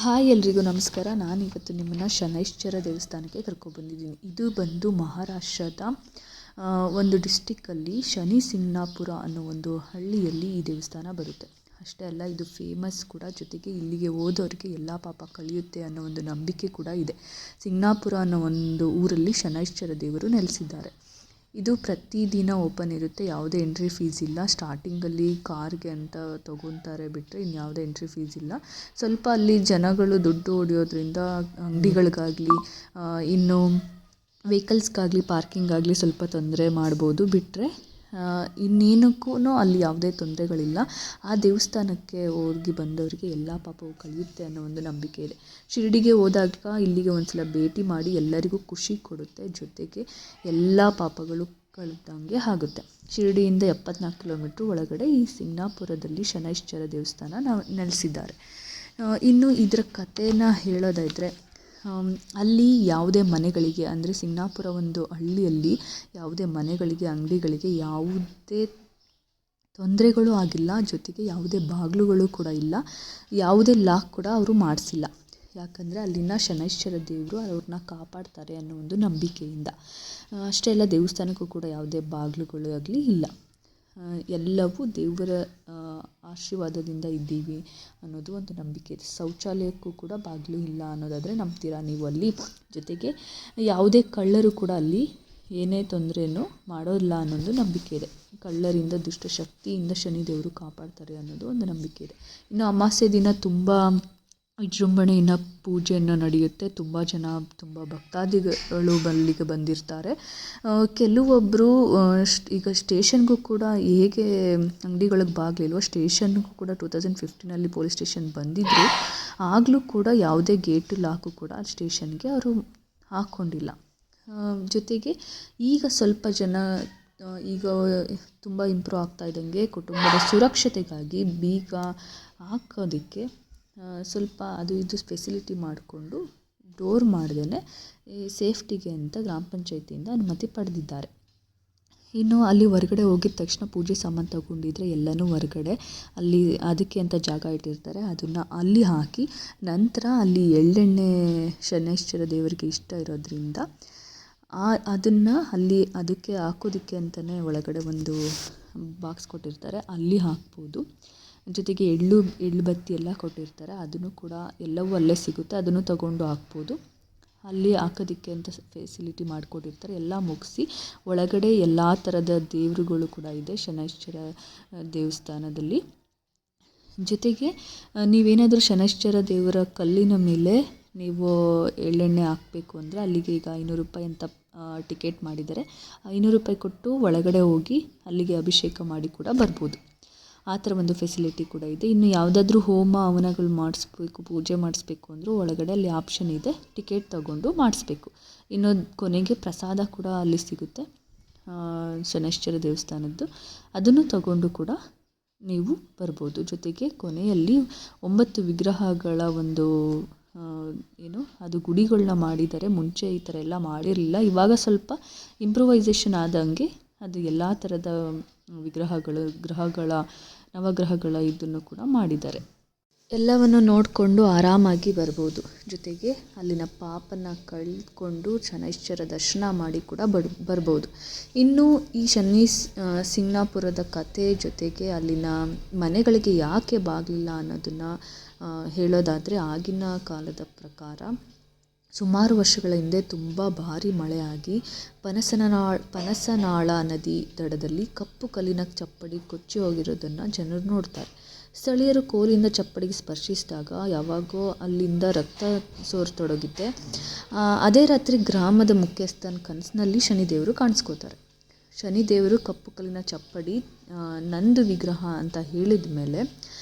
Hi ಎಲ್ರಿಗೂ ನಮಸ್ಕಾರ. ನಾನಿವತ್ತು ನಿಮ್ಮನ್ನು ಶನೈಶ್ಚರ ದೇವಸ್ಥಾನಕ್ಕೆ ಕರ್ಕೊಬಂದಿದ್ದೀನಿ. ಇದು ಬಂದು ಮಹಾರಾಷ್ಟ್ರದ ಒಂದು ಡಿಸ್ಟಿಕ್ಕಲ್ಲಿ ಶನಿ ಸಿಂಗ್ನಾಪುರ ಅನ್ನೋ ಒಂದು ಹಳ್ಳಿಯಲ್ಲಿ ಈ ದೇವಸ್ಥಾನ ಬರುತ್ತೆ. ಅಷ್ಟೇ ಅಲ್ಲ, ಇದು ಫೇಮಸ್ ಕೂಡ. ಜೊತೆಗೆ ಇಲ್ಲಿಗೆ ಹೋದವರಿಗೆ ಎಲ್ಲ ಪಾಪ ಕಳೆಯುತ್ತೆ ಅನ್ನೋ ಒಂದು ನಂಬಿಕೆ ಕೂಡ ಇದೆ. ಸಿಂಗ್ನಾಪುರ ಅನ್ನೋ ಒಂದು ಊರಲ್ಲಿ ಶನೈಶ್ಚರ ದೇವರು ನೆಲೆಸಿದ್ದಾರೆ. ಇದು ಪ್ರತಿದಿನ ಓಪನ್ ಇರುತ್ತೆ. ಯಾವುದೇ ಎಂಟ್ರಿ ಫೀಸ್ ಇಲ್ಲ. ಸ್ಟಾರ್ಟಿಂಗಲ್ಲಿ ಕಾರ್ಗೆ ಅಂತ ತೊಗೊತಾರೆ ಬಿಟ್ಟರೆ ಇನ್ಯಾವುದೇ ಎಂಟ್ರಿ ಫೀಸ್ ಇಲ್ಲ. ಸ್ವಲ್ಪ ಅಲ್ಲಿ ಜನಗಳು ದುಡ್ಡು ಹೊಡೆಯೋದ್ರಿಂದ ಅಂಗಡಿಗಳಿಗಾಗಲಿ ಇನ್ನು ವೆಹಿಕಲ್ಸ್ಗಾಗಲಿ ಪಾರ್ಕಿಂಗಾಗಲಿ ಸ್ವಲ್ಪ ತೊಂದರೆ ಮಾಡ್ಬೋದು. ಬಿಟ್ಟರೆ ಇನ್ನೇನಕ್ಕೂ ಅಲ್ಲಿ ಯಾವುದೇ ತೊಂದರೆಗಳಿಲ್ಲ. ಆ ದೇವಸ್ಥಾನಕ್ಕೆ ಹೋಗಿ ಬಂದವರಿಗೆ ಎಲ್ಲ ಪಾಪವು ಕಳೆಯುತ್ತೆ ಅನ್ನೋ ಒಂದು ನಂಬಿಕೆ ಇದೆ. ಶಿರಡಿಗೆ ಹೋದಾಗ ಇಲ್ಲಿಗೆ ಒಂದ್ಸಲ ಭೇಟಿ ಮಾಡಿ ಎಲ್ಲರಿಗೂ ಖುಷಿ ಕೊಡುತ್ತೆ. ಜೊತೆಗೆ ಎಲ್ಲ ಪಾಪಗಳು ಕಳೆದಂಗೆ ಆಗುತ್ತೆ. ಶಿರಡಿಯಿಂದ 74 ಕಿಲೋಮೀಟ್ರ್ ಒಳಗಡೆ ಈ ಸಿಂಗ್ನಾಪುರದಲ್ಲಿ ಶನೈಶ್ಚರ ದೇವಸ್ಥಾನ ನೆಲೆಸಿದ್ದಾರೆ. ಇನ್ನು ಇದರ ಕಥೆನ ಹೇಳೋದಾದರೆ, ಅಲ್ಲಿ ಯಾವುದೇ ಮನೆಗಳಿಗೆ, ಅಂದರೆ ಸಿಂಗ್ನಾಪುರ ಒಂದು ಹಳ್ಳಿಯಲ್ಲಿ ಯಾವುದೇ ಮನೆಗಳಿಗೆ, ಅಂಗಡಿಗಳಿಗೆ ಯಾವುದೇ ತೊಂದರೆಗಳು ಆಗಿಲ್ಲ. ಜೊತೆಗೆ ಯಾವುದೇ ಬಾಗಿಲುಗಳು ಕೂಡ ಇಲ್ಲ. ಯಾವುದೇ ಲಾಕ್ ಕೂಡ ಅವರು ಮಾಡಿಸಿಲ್ಲ. ಯಾಕಂದರೆ ಅಲ್ಲಿನ ಶನೈಶ್ಚರ ದೇವರು ಅವ್ರನ್ನ ಕಾಪಾಡ್ತಾರೆ ಅನ್ನೋ ಒಂದು ನಂಬಿಕೆಯಿಂದ. ಅಷ್ಟೇ ಅಲ್ಲ, ದೇವಸ್ಥಾನಕ್ಕೂ ಕೂಡ ಯಾವುದೇ ಬಾಗಿಲುಗಳು ಆಗಲಿ ಇಲ್ಲ. ಎಲ್ಲವೂ ದೇವರ ಆಶೀರ್ವಾದದಿಂದ ಇದ್ದೀವಿ ಅನ್ನೋದು ಒಂದು ನಂಬಿಕೆ ಇದೆ. ಶೌಚಾಲಯಕ್ಕೂ ಕೂಡ ಬಾಗಿಲು ಇಲ್ಲ ಅನ್ನೋದಾದರೆ ನಂಬ್ತೀರಾ ನೀವು ಅಲ್ಲಿ. ಜೊತೆಗೆ ಯಾವುದೇ ಕಳ್ಳರು ಕೂಡ ಅಲ್ಲಿ ಏನೇ ತೊಂದರೆನೂ ಮಾಡೋಲ್ಲ ಅನ್ನೋದು ನಂಬಿಕೆ ಇದೆ. ಕಳ್ಳರಿಂದ, ದುಷ್ಟಶಕ್ತಿಯಿಂದ ಶನಿದೇವರು ಕಾಪಾಡ್ತಾರೆ ಅನ್ನೋದು ಒಂದು ನಂಬಿಕೆ ಇದೆ. ಇನ್ನು ಅಮಾವಾಸ್ಯೆ ದಿನ ತುಂಬ ವಿಜೃಂಭಣೆಯಿಂದ ಪೂಜೆಯನ್ನು ನಡೆಯುತ್ತೆ. ತುಂಬ ಜನ, ತುಂಬ ಭಕ್ತಾದಿಗಳು ಅಲ್ಲಿಗೆ ಬಂದಿರ್ತಾರೆ. ಕೆಲವೊಬ್ಬರು ಈಗ ಸ್ಟೇಷನ್ಗೂ ಕೂಡ ಹೇಗೆ ಅಂಗಡಿಗಳಿಗೆ ಬಾಗಿಲಿಲ್ವೋ, ಸ್ಟೇಷನ್ಗೂ ಕೂಡ 2015 ಪೊಲೀಸ್ ಸ್ಟೇಷನ್ ಬಂದಿದ್ದರು. ಆಗಲೂ ಕೂಡ ಯಾವುದೇ ಗೇಟು ಲಾಕು ಕೂಡ ಸ್ಟೇಷನ್ಗೆ ಅವರು ಹಾಕ್ಕೊಂಡಿಲ್ಲ. ಜೊತೆಗೆ ಈಗ ಸ್ವಲ್ಪ ಜನ, ಈಗ ತುಂಬ ಇಂಪ್ರೂವ್ ಆಗ್ತಾ ಇದ್ದಂಗೆ ಕುಟುಂಬದ ಸುರಕ್ಷತೆಗಾಗಿ ಬೀಗ ಹಾಕೋದಕ್ಕೆ ಸ್ವಲ್ಪ ಅದು ಇದು ಫೆಸಿಲಿಟಿ ಮಾಡಿಕೊಂಡು ಡೋರ್ ಮಾಡ್ದೇ ಸೇಫ್ಟಿಗೆ ಅಂತ ಗ್ರಾಮ ಪಂಚಾಯತಿಯಿಂದ ಅನುಮತಿ ಪಡೆದಿದ್ದಾರೆ. ಇನ್ನು ಅಲ್ಲಿ ಹೊರಗಡೆ ಹೋಗಿದ ತಕ್ಷಣ ಪೂಜೆ ಸಾಮಾನು ತಗೊಂಡಿದ್ರೆ ಎಲ್ಲನೂ ಹೊರಗಡೆ ಅಲ್ಲಿ ಅದಕ್ಕೆ ಅಂತ ಜಾಗ ಇಟ್ಟಿರ್ತಾರೆ. ಅದನ್ನು ಅಲ್ಲಿ ಹಾಕಿ ನಂತರ ಅಲ್ಲಿ ಎಳ್ಳೆಣ್ಣೆ ಶನೈಶ್ಚರ ದೇವರಿಗೆ ಇಷ್ಟ ಇರೋದ್ರಿಂದ ಅದನ್ನು ಅಲ್ಲಿ ಅದಕ್ಕೆ ಹಾಕೋದಕ್ಕೆ ಅಂತಲೇ ಒಳಗಡೆ ಒಂದು ಬಾಕ್ಸ್ ಕೊಟ್ಟಿರ್ತಾರೆ, ಅಲ್ಲಿ ಹಾಕ್ಬೋದು. ಜೊತೆಗೆ ಎಳ್ಳು ಬತ್ತಿ ಎಲ್ಲ ಕೊಟ್ಟಿರ್ತಾರೆ, ಅದನ್ನು ಕೂಡ ಎಲ್ಲವೂ ಅಲ್ಲೇ ಸಿಗುತ್ತೆ, ಅದನ್ನು ತಗೊಂಡು ಹಾಕ್ಬೋದು. ಅಲ್ಲಿ ಹಾಕೋದಕ್ಕೆ ಅಂತ ಫೆಸಿಲಿಟಿ ಮಾಡಿಕೊಟ್ಟಿರ್ತಾರೆ. ಎಲ್ಲ ಮುಗಿಸಿ ಒಳಗಡೆ ಎಲ್ಲ ಥರದ ದೇವರುಗಳು ಕೂಡ ಇದೆ ಶನೈಶ್ಚರ ದೇವಸ್ಥಾನದಲ್ಲಿ. ಜೊತೆಗೆ ನೀವೇನಾದರೂ ಶನೈಶ್ಚರ ದೇವರ ಕಲ್ಲಿನ ಮೇಲೆ ನೀವು ಎಳ್ಳೆಣ್ಣೆ ಹಾಕಬೇಕು ಅಂದರೆ ಅಲ್ಲಿಗೆ ಈಗ 500 ರೂಪಾಯಿ ಅಂತ ಟಿಕೆಟ್ ಮಾಡಿದ್ದಾರೆ. 500 ರೂಪಾಯಿ ಕೊಟ್ಟು ಒಳಗಡೆ ಹೋಗಿ ಅಲ್ಲಿಗೆ ಅಭಿಷೇಕ ಮಾಡಿ ಕೂಡ ಬರ್ಬೋದು. ಆ ಥರ ಒಂದು ಫೆಸಿಲಿಟಿ ಕೂಡ ಇದೆ. ಇನ್ನು ಯಾವುದಾದ್ರೂ ಹೋಮ ಹವನಗಳು ಮಾಡಿಸ್ಬೇಕು, ಪೂಜೆ ಮಾಡಿಸ್ಬೇಕು ಅಂದರೂ ಒಳಗಡೆ ಅಲ್ಲಿ ಆಪ್ಷನ್ ಇದೆ, ಟಿಕೆಟ್ ತಗೊಂಡು ಮಾಡಿಸ್ಬೇಕು. ಇನ್ನು ಕೊನೆಗೆ ಪ್ರಸಾದ ಕೂಡ ಅಲ್ಲಿ ಸಿಗುತ್ತೆ ಶನೈಶ್ಚರ ದೇವಸ್ಥಾನದ್ದು, ಅದನ್ನು ತಗೊಂಡು ಕೂಡ ನೀವು ಬರ್ಬೋದು. ಜೊತೆಗೆ ಕೊನೆಯಲ್ಲಿ 9 ವಿಗ್ರಹಗಳ ಒಂದು ಅದು ಗುಡಿಗಳನ್ನ ಮಾಡಿದ್ದಾರೆ. ಮುಂಚೆ ಈ ಥರ ಎಲ್ಲ ಮಾಡಿರಲಿಲ್ಲ. ಇವಾಗ ಸ್ವಲ್ಪ ಇಂಪ್ರೂವೈಸೇಷನ್ ಆದಂಗೆ ಅದು ಎಲ್ಲ ಥರದ ನವಗ್ರಹಗಳ ಇದನ್ನು ಕೂಡ ಮಾಡಿದ್ದಾರೆ. ಎಲ್ಲವನ್ನು ನೋಡಿಕೊಂಡು ಆರಾಮಾಗಿ ಬರ್ಬೋದು. ಜೊತೆಗೆ ಅಲ್ಲಿನ ಪಾಪನ ಕಳ್ಕೊಂಡು ಶನೈಶ್ಚರ ದರ್ಶನ ಮಾಡಿ ಕೂಡ ಬರ್ಬೋದು. ಇನ್ನು ಈ ಸಿಂಗ್ನಾಪುರದ ಕತೆ ಜೊತೆಗೆ ಅಲ್ಲಿನ ಮನೆಗಳಿಗೆ ಯಾಕೆ ಬಾಗಿಲಿಲ್ಲ ಅನ್ನೋದನ್ನು ಹೇಳೋದಾದರೆ, ಆಗಿನ ಕಾಲದ ಪ್ರಕಾರ ಸುಮಾರು ವರ್ಷಗಳ ಹಿಂದೆ ತುಂಬ ಭಾರಿ ಮಳೆಯಾಗಿ ಪನಸನಾಳ ನದಿ ದಡದಲ್ಲಿ ಕಪ್ಪು ಕಲ್ಲಿನ ಚಪ್ಪಡಿ ಕೊಚ್ಚಿ ಹೋಗಿರೋದನ್ನು ಜನರು ನೋಡ್ತಾರೆ. ಸ್ಥಳೀಯರು ಕೋಲಿಂದ ಚಪ್ಪಡಿಗೆ ಸ್ಪರ್ಶಿಸಿದಾಗ ಯಾವಾಗೋ ಅಲ್ಲಿಂದ ರಕ್ತ ಸೋರತೊಡಗಿದೆ. ಅದೇ ರಾತ್ರಿ ಗ್ರಾಮದ ಮುಖ್ಯಸ್ಥನ ಕನಸಿನಲ್ಲಿ ಶನಿದೇವರು ಕಾಣಿಸ್ಕೋತಾರೆ. ಶನಿದೇವರು ಕಪ್ಪು ಕಲ್ಲಿನ ಚಪ್ಪಡಿ ನಂದು ವಿಗ್ರಹ ಅಂತ ಹೇಳಿದ ಮೇಲೆ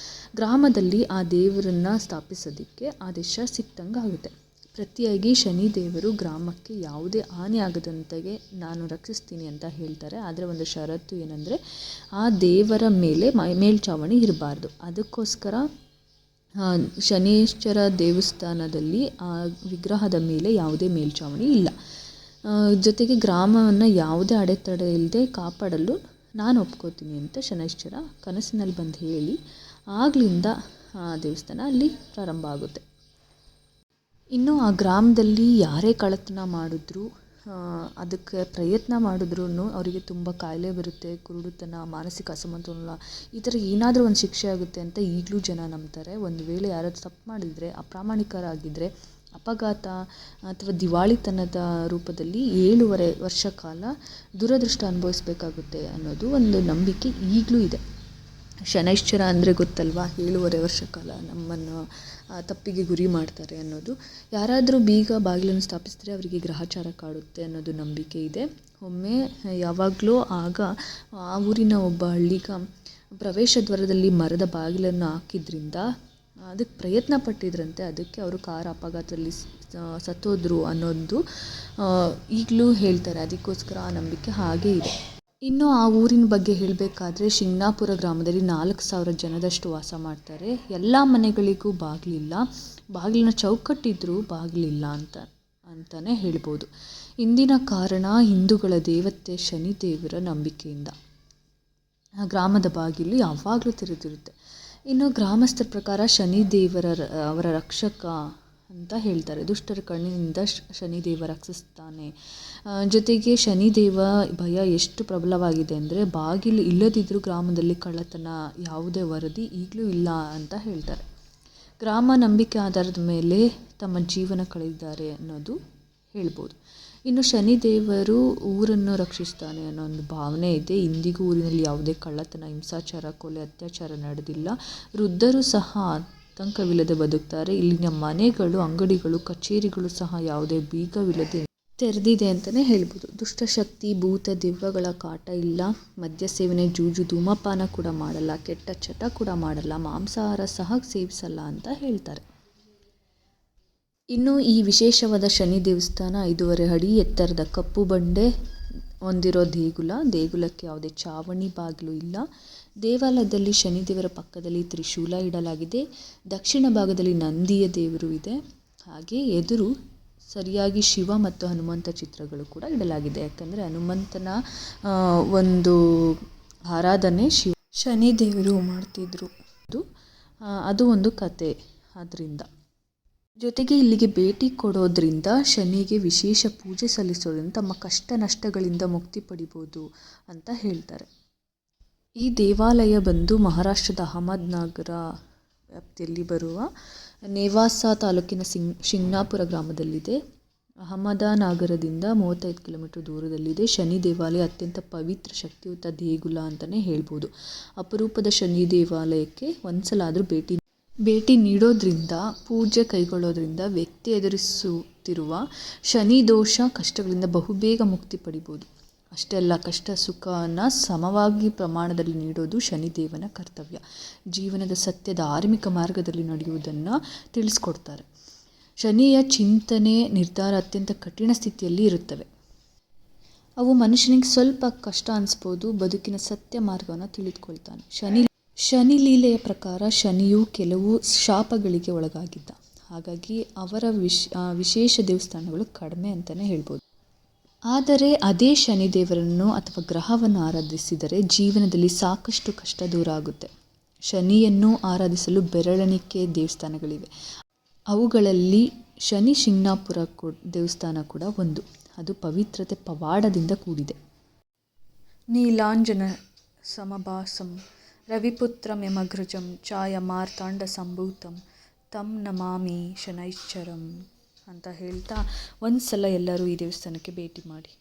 ಗ್ರಾಮದಲ್ಲಿ ಆ ದೇವರನ್ನು ಸ್ಥಾಪಿಸೋದಕ್ಕೆ ಆದೇಶ ಸಿಕ್ತಂಗೆ ಆಗುತ್ತೆ. ಪ್ರತಿಯಾಗಿ ಶನಿದೇವರು ಗ್ರಾಮಕ್ಕೆ ಯಾವುದೇ ಹಾನಿ ಆಗದಂತೆಯೇ ನಾನು ರಕ್ಷಿಸ್ತೀನಿ ಅಂತ ಹೇಳ್ತಾರೆ. ಆದರೆ ಒಂದು ಷರತ್ತು ಏನಂದರೆ, ಆ ದೇವರ ಮೇಲೆ ಮೇಲ್ಛಾವಣಿ ಇರಬಾರ್ದು. ಅದಕ್ಕೋಸ್ಕರ ಶನೈಶ್ಚರ ದೇವಸ್ಥಾನದಲ್ಲಿ ಆ ವಿಗ್ರಹದ ಮೇಲೆ ಯಾವುದೇ ಮೇಲ್ಛಾವಣಿ ಇಲ್ಲ. ಜೊತೆಗೆ ಗ್ರಾಮವನ್ನು ಯಾವುದೇ ಅಡೆತಡೆ ಇಲ್ಲದೆ ಕಾಪಾಡಲು ನಾನು ಒಪ್ಕೋತೀನಿ ಅಂತ ಶನೈಶ್ಚರ ಕನಸಿನಲ್ಲಿ ಬಂದು ಹೇಳಿ ಆಗ್ಲಿಂದ ಆ ದೇವಸ್ಥಾನ ಅಲ್ಲಿ ಪ್ರಾರಂಭ ಆಗುತ್ತೆ. ಇನ್ನು ಆ ಗ್ರಾಮದಲ್ಲಿ ಯಾರೇ ಕಳ್ಳತನ ಮಾಡಿದ್ರು ಅದಕ್ಕೆ ಪ್ರಯತ್ನ ಮಾಡಿದ್ರೂ ಅವರಿಗೆ ತುಂಬ ಕಾಯಿಲೆ ಬರುತ್ತೆ, ಕುರುಡುತನ, ಮಾನಸಿಕ ಅಸಮತೋಲನ, ಈ ಥರ ಏನಾದರೂ ಒಂದು ಶಿಕ್ಷೆ ಆಗುತ್ತೆ ಅಂತ ಈಗಲೂ ಜನ ನಂಬ್ತಾರೆ. ಒಂದು ವೇಳೆ ಯಾರಾದರೂ ತಪ್ಪು ಮಾಡಿದರೆ, ಅಪ್ರಾಮಾಣಿಕರಾಗಿದ್ದರೆ ಅಪಘಾತ ಅಥವಾ ದಿವಾಳಿತನದ ರೂಪದಲ್ಲಿ 7.5 ವರ್ಷ ಕಾಲ ದುರದೃಷ್ಟ ಅನುಭವಿಸ್ಬೇಕಾಗುತ್ತೆ ಅನ್ನೋದು ಒಂದು ನಂಬಿಕೆ ಈಗಲೂ ಇದೆ. ಶನೈಶ್ಚರ ಅಂದರೆ ಗೊತ್ತಲ್ವಾ, 7.5 ವರ್ಷ ಕಾಲ ನಮ್ಮನ್ನು ತಪ್ಪಿಗೆ ಗುರಿ ಮಾಡ್ತಾರೆ ಅನ್ನೋದು. ಯಾರಾದರೂ ಬೀಗ ಬಾಗಿಲನ್ನು ಸ್ಥಾಪಿಸಿದ್ರೆ ಅವರಿಗೆ ಗ್ರಹಚಾರ ಕಾಡುತ್ತೆ ಅನ್ನೋದು ನಂಬಿಕೆ ಇದೆ. ಒಮ್ಮೆ ಯಾವಾಗಲೂ ಆಗ ಆ ಊರಿನ ಒಬ್ಬ ಹಳ್ಳಿಗ ಪ್ರವೇಶ ದ್ವಾರದಲ್ಲಿ ಮರದ ಬಾಗಿಲನ್ನು ಹಾಕಿದ್ರಿಂದ ಅದಕ್ಕೆ ಪ್ರಯತ್ನ ಪಟ್ಟಿದ್ರಂತೆ. ಅದಕ್ಕೆ ಅವರು ಕಾರ್ ಅಪಘಾತದಲ್ಲಿ ಸತ್ತೋದ್ರು ಅನ್ನೋದು ಈಗಲೂ ಹೇಳ್ತಾರೆ. ಅದಕ್ಕೋಸ್ಕರ ಆ ನಂಬಿಕೆ ಹಾಗೇ ಇದೆ. ಇನ್ನು ಆ ಊರಿನ ಬಗ್ಗೆ ಹೇಳಬೇಕಾದ್ರೆ, ಶಿಂಗ್ನಾಪುರ ಗ್ರಾಮದಲ್ಲಿ 4,000 ಜನದಷ್ಟು ವಾಸ ಮಾಡ್ತಾರೆ. ಎಲ್ಲ ಮನೆಗಳಿಗೂ ಬಾಗಿಲಿಲ್ಲ, ಬಾಗಿಲಿನ ಚೌಕಟ್ಟಿದ್ರೂ ಬಾಗಿಲಿಲ್ಲ ಅಂತಲೇ ಹೇಳ್ಬೋದು. ಇಂದಿನ ಕಾರಣ ಹಿಂದೂಗಳ ದೇವತೆ ಶನಿದೇವರ ನಂಬಿಕೆಯಿಂದ ಆ ಗ್ರಾಮದ ಬಾಗಿಲು ಯಾವಾಗಲೂ ತೆರೆದಿರುತ್ತೆ. ಇನ್ನು ಗ್ರಾಮಸ್ಥರ ಪ್ರಕಾರ ಅವರ ರಕ್ಷಕ ಅಂತ ಹೇಳ್ತಾರೆ. ದುಷ್ಟರ ಕಣ್ಣಿನಿಂದ ಶನಿದೇವ ರಕ್ಷಿಸ್ತಾನೆ. ಜೊತೆಗೆ ಶನಿದೇವ ಭಯ ಎಷ್ಟು ಪ್ರಬಲವಾಗಿದೆ ಅಂದರೆ, ಬಾಗಿಲು ಇಲ್ಲದಿದ್ದರೂ ಗ್ರಾಮದಲ್ಲಿ ಕಳ್ಳತನ ಯಾವುದೇ ವರದಿ ಈಗಲೂ ಇಲ್ಲ ಅಂತ ಹೇಳ್ತಾರೆ. ಗ್ರಾಮ ನಂಬಿಕೆ ಆಧಾರದ ಮೇಲೆ ತಮ್ಮ ಜೀವನ ಕಳೆದಿದ್ದಾರೆ ಅನ್ನೋದು ಹೇಳ್ಬೋದು. ಇನ್ನು ಶನಿದೇವರು ಊರನ್ನು ರಕ್ಷಿಸ್ತಾನೆ ಅನ್ನೋ ಒಂದು ಭಾವನೆ ಇದೆ. ಇಂದಿಗೂ ಊರಿನಲ್ಲಿ ಯಾವುದೇ ಕಳ್ಳತನ, ಹಿಂಸಾಚಾರ, ಕೊಲೆ, ಅತ್ಯಾಚಾರ ನಡೆದಿಲ್ಲ. ವೃದ್ಧರು ಸಹ ಆತಂಕವಿಲ್ಲದೆ ಬದುಕ್ತಾರೆ. ಇಲ್ಲಿನ ಮನೆಗಳು, ಅಂಗಡಿಗಳು, ಕಚೇರಿಗಳು ಸಹ ಯಾವುದೇ ಬೀಗವಿಲ್ಲದೆ ತೆರೆದಿದೆ ಅಂತಲೇ ಹೇಳ್ಬೋದು. ದುಷ್ಟಶಕ್ತಿ, ಭೂತ, ದೆವ್ವಗಳ ಕಾಟ ಇಲ್ಲ. ಮದ್ಯ ಸೇವನೆ, ಜೂಜು, ಧೂಮಪಾನ ಕೂಡ ಮಾಡಲ್ಲ. ಕೆಟ್ಟ ಚಟ ಕೂಡ ಮಾಡಲ್ಲ. ಮಾಂಸಾಹಾರ ಸಹ ಸೇವಿಸಲ್ಲ ಅಂತ ಹೇಳ್ತಾರೆ. ಇನ್ನು ಈ ವಿಶೇಷವಾದ ಶನಿ ದೇವಸ್ಥಾನ 5.5 ಅಡಿ ಎತ್ತರದ ಕಪ್ಪು ಬಂಡೆ ಹೊಂದಿರೋ ದೇಗುಲಕ್ಕೆ ಯಾವುದೇ ಚಾವಣಿ ಬಾಗಿಲು ಇಲ್ಲ. ದೇವಾಲಯದಲ್ಲಿ ಶನಿದೇವರ ಪಕ್ಕದಲ್ಲಿ ತ್ರಿಶೂಲ ಇಡಲಾಗಿದೆ. ದಕ್ಷಿಣ ಭಾಗದಲ್ಲಿ ನಂದಿಯ ದೇವರು ಇದೆ. ಹಾಗೆ ಎದುರು ಸರಿಯಾಗಿ ಶಿವ ಮತ್ತು ಹನುಮಂತ ಚಿತ್ರಗಳು ಕೂಡ ಇಡಲಾಗಿದೆ. ಯಾಕಂದರೆ ಹನುಮಂತನ ಒಂದು ಆರಾಧನೆ ಶನಿದೇವರು ಮಾಡ್ತಿದ್ರು. ಅದು ಒಂದು ಕತೆ. ಅದರಿಂದ ಜೊತೆಗೆ ಇಲ್ಲಿಗೆ ಭೇಟಿ ಕೊಡೋದ್ರಿಂದ ಶನಿಗೆ ವಿಶೇಷ ಪೂಜೆ ಸಲ್ಲಿಸೋದ್ರಿಂದ ತಮ್ಮ ಕಷ್ಟ ನಷ್ಟಗಳಿಂದ ಮುಕ್ತಿ ಪಡಿಬೋದು ಅಂತ ಹೇಳ್ತಾರೆ. ಈ ದೇವಾಲಯ ಬಂದು ಮಹಾರಾಷ್ಟ್ರದ ಅಹಮದ್ನಗರ ವ್ಯಾಪ್ತಿಯಲ್ಲಿ ಬರುವ ನೇವಾಸ ತಾಲೂಕಿನ ಶಿಂಗ್ನಾಪುರ ಗ್ರಾಮದಲ್ಲಿದೆ. ಅಹಮದನಗರದಿಂದ 35 ಕಿಲೋಮೀಟರ್ ದೂರದಲ್ಲಿದೆ. ಶನಿ ದೇವಾಲಯ ಅತ್ಯಂತ ಪವಿತ್ರ, ಶಕ್ತಿಯುತ ದೇಗುಲ ಅಂತಲೇ ಹೇಳ್ಬೋದು. ಅಪರೂಪದ ಶನಿ ದೇವಾಲಯಕ್ಕೆ ಒಂದ್ಸಲಾದರೂ ಭೇಟಿ ನೀಡೋದ್ರಿಂದ, ಪೂಜೆ ಕೈಗೊಳ್ಳೋದ್ರಿಂದ ವ್ಯಕ್ತಿ ಎದುರಿಸುತ್ತಿರುವ ಶನಿ ದೋಷ, ಕಷ್ಟಗಳಿಂದ ಬಹುಬೇಗ ಮುಕ್ತಿ ಪಡಿಬೋದು. ಅಷ್ಟೇ ಅಲ್ಲ, ಕಷ್ಟ ಸುಖನ ಸಮವಾಗಿ ಪ್ರಮಾಣದಲ್ಲಿ ನೀಡೋದು ಶನಿದೇವನ ಕರ್ತವ್ಯ. ಜೀವನದ ಸತ್ಯ, ಧಾರ್ಮಿಕ ಮಾರ್ಗದಲ್ಲಿ ನಡೆಯುವುದನ್ನು ತಿಳಿಸ್ಕೊಡ್ತಾರೆ. ಶನಿಯ ಚಿಂತನೆ, ನಿರ್ಧಾರ ಅತ್ಯಂತ ಕಠಿಣ ಸ್ಥಿತಿಯಲ್ಲಿ ಇರುತ್ತವೆ. ಅವು ಮನುಷ್ಯನಿಗೆ ಸ್ವಲ್ಪ ಕಷ್ಟ ಅನಿಸ್ಬೋದು. ಬದುಕಿನ ಸತ್ಯ ಮಾರ್ಗವನ್ನು ತಿಳಿದುಕೊಳ್ತಾನೆ. ಶನಿ ಲೀಲೆಯ ಪ್ರಕಾರ ಶನಿಯು ಕೆಲವು ಶಾಪಗಳಿಗೆ ಒಳಗಾಗಿದ್ದ. ಹಾಗಾಗಿ ಅವರ ವಿಶೇಷ ದೇವಸ್ಥಾನಗಳು ಕಡಿಮೆ ಅಂತಲೇ ಹೇಳ್ಬೋದು. ಆದರೆ ಅದೇ ಶನಿದೇವರನ್ನು ಅಥವಾ ಗ್ರಹವನ್ನು ಆರಾಧಿಸಿದರೆ ಜೀವನದಲ್ಲಿ ಸಾಕಷ್ಟು ಕಷ್ಟ ದೂರ ಆಗುತ್ತೆ. ಶನಿಯನ್ನು ಆರಾಧಿಸಲು ಬೆರಳೆಣಿಕೆ ದೇವಸ್ಥಾನಗಳಿವೆ. ಅವುಗಳಲ್ಲಿ ಶನಿ ಶಿಂಗ್ನಾಪುರ ದೇವಸ್ಥಾನ ಕೂಡ ಒಂದು. ಅದು ಪವಿತ್ರತೆ, ಪವಾಡದಿಂದ ಕೂಡಿದೆ. ನೀಲಾಂಜನ ಸಮಭಾಸಂ ರವಿಪುತ್ರಮೆಮಗ್ರಜಂ ಛಾಯ ಮಾರ್ತಾಂಡ ಸಂಭೂತಂ ತಂ ನಮಾಮಿ ಶನೈಶ್ಚರಂ ಅಂತ ಹೇಳ್ತಾ, ಒಂದು ಸಲ ಎಲ್ಲರೂ ಈ ದೇವಸ್ಥಾನಕ್ಕೆ ಭೇಟಿ ಮಾಡಿ.